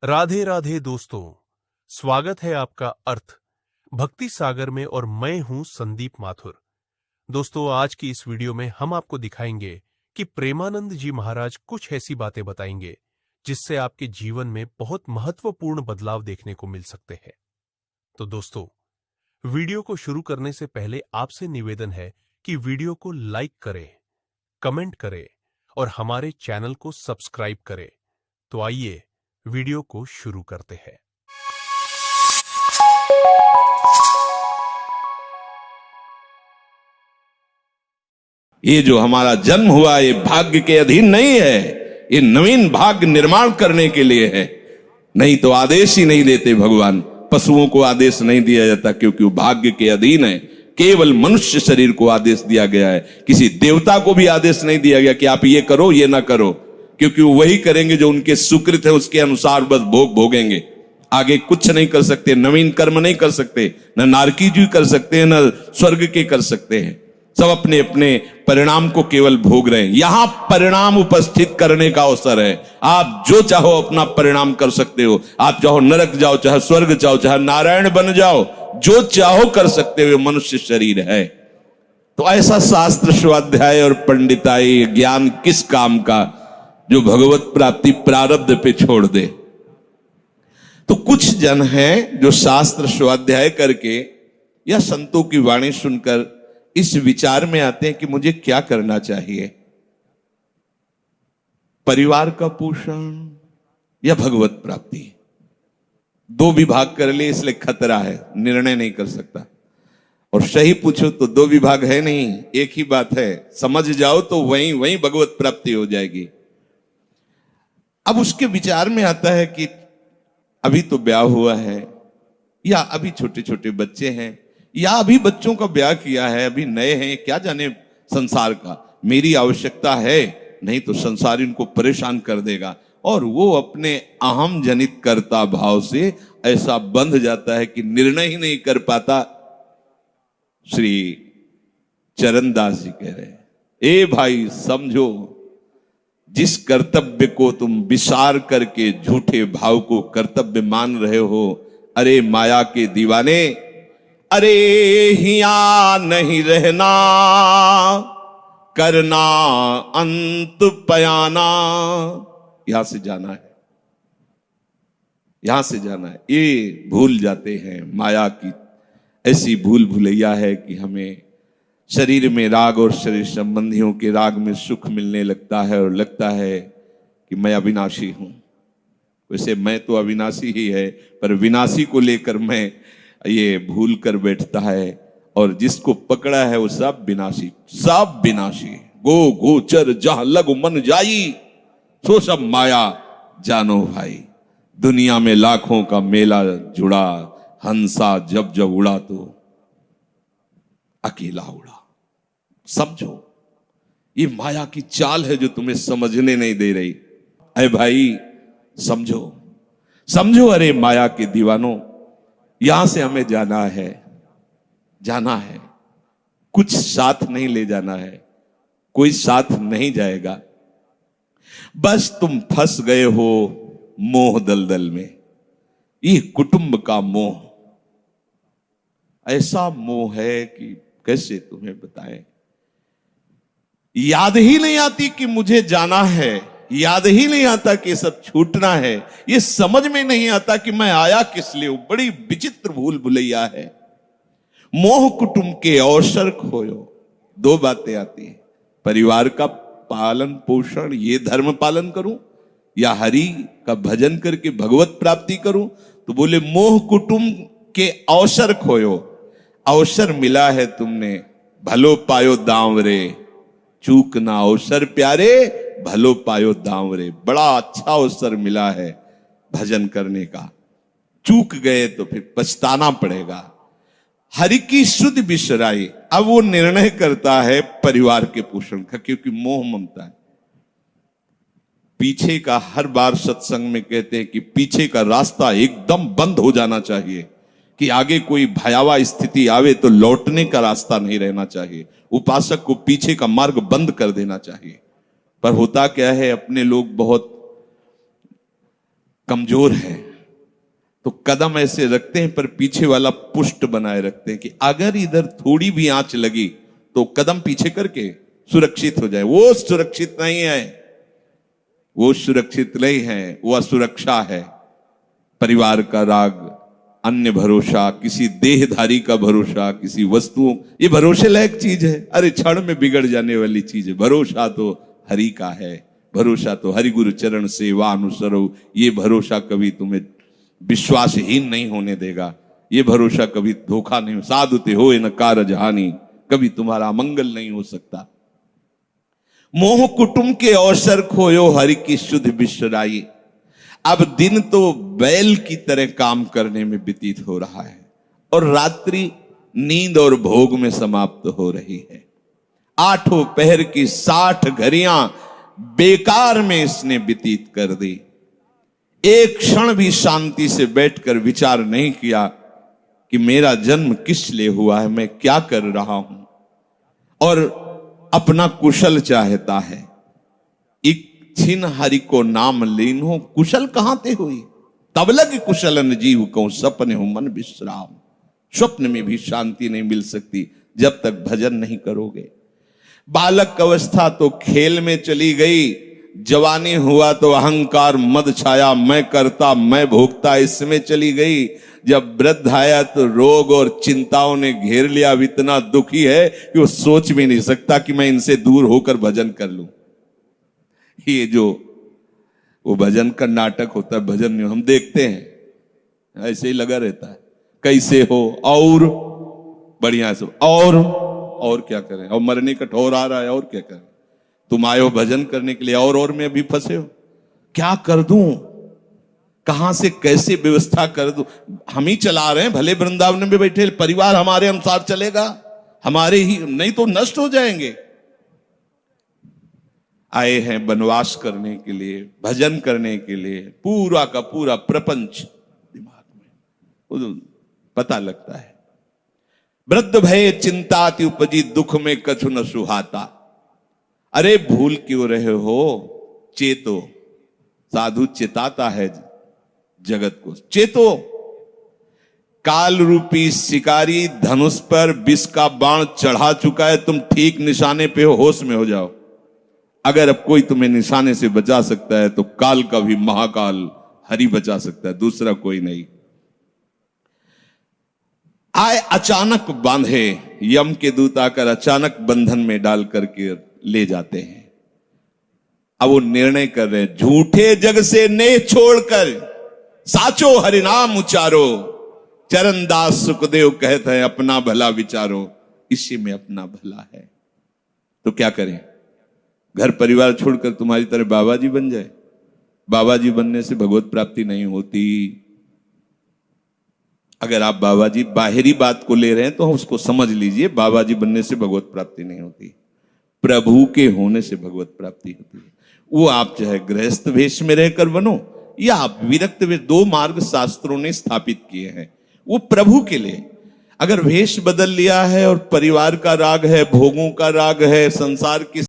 राधे राधे दोस्तों, स्वागत है आपका अर्थ भक्ति सागर में और मैं हूं संदीप माथुर। दोस्तों, आज की इस वीडियो में हम आपको दिखाएंगे कि प्रेमानंद जी महाराज कुछ ऐसी बातें बताएंगे जिससे आपके जीवन में बहुत महत्वपूर्ण बदलाव देखने को मिल सकते हैं। तो दोस्तों, वीडियो को शुरू करने से पहले आपसे निवेदन है कि वीडियो को लाइक करें, कमेंट करें और हमारे चैनल को सब्सक्राइब करें। तो आइए वीडियो को शुरू करते हैं। ये जो हमारा जन्म हुआ ये भाग्य के अधीन नहीं है, ये नवीन भाग्य निर्माण करने के लिए है। नहीं तो आदेश ही नहीं देते भगवान। पशुओं को आदेश नहीं दिया जाता क्योंकि वो भाग्य के अधीन है। केवल मनुष्य शरीर को आदेश दिया गया है। किसी देवता को भी आदेश नहीं दिया गया कि आप ये करो ये ना करो, क्योंकि वो वही करेंगे जो उनके सुकृत है, उसके अनुसार बस भोग भोगेंगे। आगे कुछ नहीं कर सकते, नवीन कर्म नहीं कर सकते, न नारकी जी कर सकते हैं, न स्वर्ग के कर सकते हैं। सब अपने अपने परिणाम को केवल भोग रहे हैं। यहां परिणाम उपस्थित करने का अवसर है। आप जो चाहो अपना परिणाम कर सकते हो। आप चाहो नरक जाओ, चाहे स्वर्ग जाओ, चाहे नारायण बन जाओ, जो चाहो कर सकते हो। मनुष्य शरीर है तो ऐसा शास्त्र स्वाध्याय और पंडिताई ज्ञान किस काम का जो भगवत प्राप्ति प्रारब्ध पे छोड़ दे। तो कुछ जन हैं जो शास्त्र स्वाध्याय करके या संतों की वाणी सुनकर इस विचार में आते हैं कि मुझे क्या करना चाहिए, परिवार का पोषण या भगवत प्राप्ति। दो विभाग कर ले इसलिए खतरा है, निर्णय नहीं कर सकता। और सही पूछो तो दो विभाग है नहीं, एक ही बात है। समझ जाओ तो वहीं वहीं भगवत प्राप्ति हो जाएगी। अब उसके विचार में आता है कि अभी तो ब्याह हुआ है, या अभी छोटे छोटे बच्चे हैं, या अभी बच्चों का ब्याह किया है, अभी नए हैं, क्या जाने संसार का। मेरी आवश्यकता है, नहीं तो संसार इनको परेशान कर देगा। और वो अपने अहम जनित कर्ता भाव से ऐसा बंध जाता है कि निर्णय ही नहीं कर पाता। श्री चरणदास जी कह रहे हैं, ए भाई समझो, जिस कर्तव्य को तुम विसार करके झूठे भाव को कर्तव्य मान रहे हो, अरे माया के दीवाने, अरे हिया नहीं रहना, करना अंत पयाना। यहां से जाना है, यहां से जाना है। ये भूल जाते हैं। माया की ऐसी भूल भुलैया है कि हमें शरीर में राग और शरीर संबंधियों के राग में सुख मिलने लगता है और लगता है कि मैं अविनाशी हूं। वैसे मैं तो अविनाशी ही है, पर विनाशी को लेकर मैं ये भूल कर बैठता है। और जिसको पकड़ा है वो सब विनाशी, सब विनाशी। गो गोचर जहां लगु मन जाई, सो सब माया जानो भाई। दुनिया में लाखों का मेला जुड़ा, हंसा जब जब उड़ा तो अकेला उड़ा। समझो, ये माया की चाल है जो तुम्हें समझने नहीं दे रही। अरे भाई समझो, समझो, अरे माया के दीवानों, यहां से हमें जाना है, जाना है। कुछ साथ नहीं ले जाना है, कोई साथ नहीं जाएगा। बस तुम फंस गए हो मोह दलदल में। ये कुटुंब का मोह ऐसा मोह है कि कैसे तुम्हें बताएं। याद ही नहीं आती कि मुझे जाना है, याद ही नहीं आता कि सब छूटना है। ये समझ में नहीं आता कि मैं आया किस लिए। बड़ी विचित्र भूल भुलैया है। मोह कुटुंब के अवसर खोयो। दो बातें आती हैं, परिवार का पालन पोषण, ये धर्म पालन करूं, या हरि का भजन करके भगवत प्राप्ति करूं। तो बोले मोह कुटुंब के अवसर खोयो। अवसर मिला है तुमने, भलो पायो दांव रे, चूक ना अवसर प्यारे, भलो पायो दांव रे। बड़ा अच्छा अवसर मिला है भजन करने का, चूक गए तो फिर पछताना पड़ेगा। हरि की शुद्ध बिसराई। अब वो निर्णय करता है परिवार के पोषण का, क्योंकि मोह ममता है। पीछे का, हर बार सत्संग में कहते हैं कि पीछे का रास्ता एकदम बंद हो जाना चाहिए, कि आगे कोई भयावह स्थिति आवे तो लौटने का रास्ता नहीं रहना चाहिए। उपासक को पीछे का मार्ग बंद कर देना चाहिए। पर होता क्या है, अपने लोग बहुत कमजोर है तो कदम ऐसे रखते हैं पर पीछे वाला पुष्ट बनाए रखते हैं कि अगर इधर थोड़ी भी आंच लगी तो कदम पीछे करके सुरक्षित हो जाए। वो सुरक्षित नहीं है, वो सुरक्षित नहीं है, वो असुरक्षा है। परिवार का राग, अन्य भरोसा, किसी देहधारी का भरोसा, किसी वस्तुओं, ये भरोसे लायक चीज है, अरे क्षण में बिगड़ जाने वाली चीज है। भरोसा तो हरि का है, भरोसा तो हरि गुरु चरण सेवा अनुसरो। ये भरोसा कभी तुम्हें विश्वासहीन नहीं होने देगा, ये भरोसा कभी धोखा नहीं। साधुते हो न कारज हानि, कभी तुम्हारा मंगल नहीं हो सकता। मोह कुटुंब के अवसर खोयो हरि की शुद्ध बिसराई। अब दिन तो बैल की तरह काम करने में व्यतीत हो रहा है और रात्रि नींद और भोग में समाप्त हो रही है। आठों पहर की 60 घड़ियां बेकार में इसने व्यतीत कर दी। एक क्षण भी शांति से बैठकर विचार नहीं किया कि मेरा जन्म किस लिए हुआ है, मैं क्या कर रहा हूं, और अपना कुशल चाहता है। एक छिन हरि को नाम लीनो, कुशल कहां ते हुई, तब लग कुशलन जीव को सपने हो मन विश्राम। स्वप्न में भी शांति नहीं मिल सकती जब तक भजन नहीं करोगे। बालक अवस्था तो खेल में चली गई, जवानी हुआ तो अहंकार मद छाया, मैं करता मैं भोगता इसमें चली गई। जब वृद्ध आया तो रोग और चिंताओं ने घेर लिया। अब इतना दुखी है कि वो सोच भी नहीं सकता कि मैं इनसे दूर होकर भजन कर लूं। ये जो वो भजन का नाटक होता है, भजन नहीं, हम देखते हैं ऐसे ही लगा रहता है, कैसे हो और बढ़िया से, और क्या करें, और मरने का ठौर आ रहा है, और क्या करें। तुम आए हो भजन करने के लिए और में अभी फंसे हो, क्या कर दूं, कहां से कैसे व्यवस्था कर दूं। हम ही चला रहे हैं, भले वृंदावन में बैठे परिवार हमारे अनुसार चलेगा, हमारे ही, नहीं तो नष्ट हो जाएंगे। आए हैं वनवास करने के लिए, भजन करने के लिए, पूरा का पूरा प्रपंच दिमाग में पता लगता है। वृद्ध भय चिंताति उपजी, दुख में कछु न सुहाता। अरे भूल क्यों रहे हो, चेतो। साधु चेताता है जगत को, चेतो। काल रूपी शिकारी धनुष पर विष का बाण चढ़ा चुका है, तुम ठीक निशाने पे हो, होश में हो जाओ। अगर अब कोई तुम्हें निशाने से बचा सकता है तो काल का भी महाकाल हरि बचा सकता है, दूसरा कोई नहीं। आए अचानक बांधे, यम के दूत आकर अचानक बंधन में डाल करके ले जाते हैं। अब वो निर्णय कर रहे हैं, झूठे जग से नेह छोड़कर साचो हरिनाम उचारो। चरणदास सुखदेव कहते हैं अपना भला विचारो, इसी में अपना भला है। तो क्या करें, घर परिवार छोड़कर तुम्हारी तरह बाबा जी बन जाए। बाबा जी बनने से भगवत प्राप्ति नहीं होती। अगर आप बाबा जी बाहरी बात को ले रहे हैं तो उसको समझ लीजिए, बाबा जी बनने से भगवत प्राप्ति नहीं होती, प्रभु के होने से भगवत प्राप्ति होती है। वो आप चाहे गृहस्थ वेश में रहकर बनो या आप विरक्त वेश, 2 मार्ग शास्त्रों ने स्थापित किए हैं, वो प्रभु के लिए। अगर वेश बदल लिया है और परिवार का राग है, भोगों का राग है, संसार की